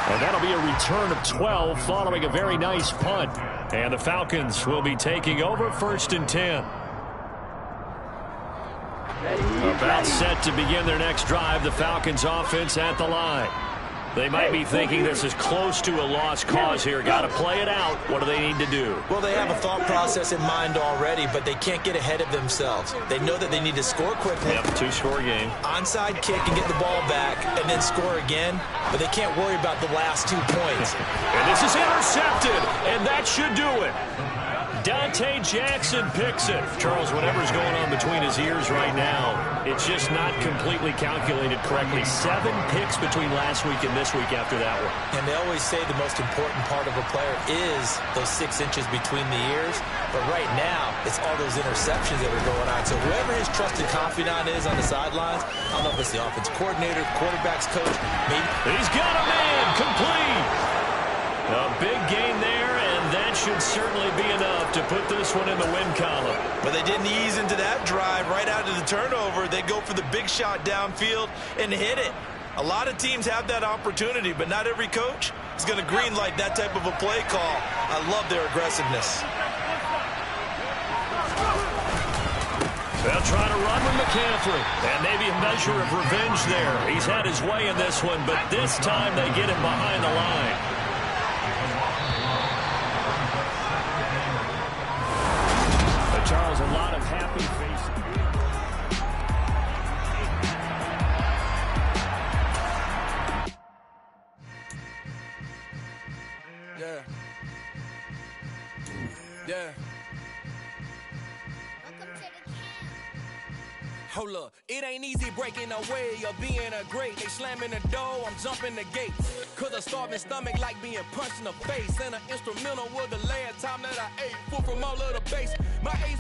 And that'll be a return of 12 following a very nice punt. And the Falcons will be taking over 1st and 10. About set to begin their next drive, the Falcons offense at the line. They might be thinking this is close to a lost cause here. Got to play it out. What do they need to do? Well, they have a thought process in mind already, but they can't get ahead of themselves. They know that they need to score quickly. Yep, 2-score game. Onside kick and get the ball back and then score again, but they can't worry about the last 2 points. And this is intercepted, and that should do it. Dante Jackson picks it. Charles, whatever's going on between his ears right now, it's just not completely calculated correctly. 7 picks between last week and this week after that one. And they always say the most important part of a player is those 6 inches between the ears. But right now, it's all those interceptions that are going on. So whoever his trusted confidant is on the sidelines, I don't know if it's the offensive coordinator, quarterback's coach, maybe. He's got a man complete. A big gain there, and that should certainly be enough to put this one in the win column. But they didn't ease into that drive right out of the turnover. They go for the big shot downfield and hit it. A lot of teams have that opportunity, but not every coach is going to greenlight that type of a play call. I love their aggressiveness. They'll try to run with McCaffrey, and maybe a measure of revenge there. He's had his way in this one, but this time they get him behind the line. Charles, a lot of happy faces. Yeah. Yeah. Hold up, it ain't easy breaking away or being a great. They slamming the door, I'm jumping the gate. Cause a starving stomach like being punched in the face. And an instrumental was the last time that I ate. Food from all of the base. My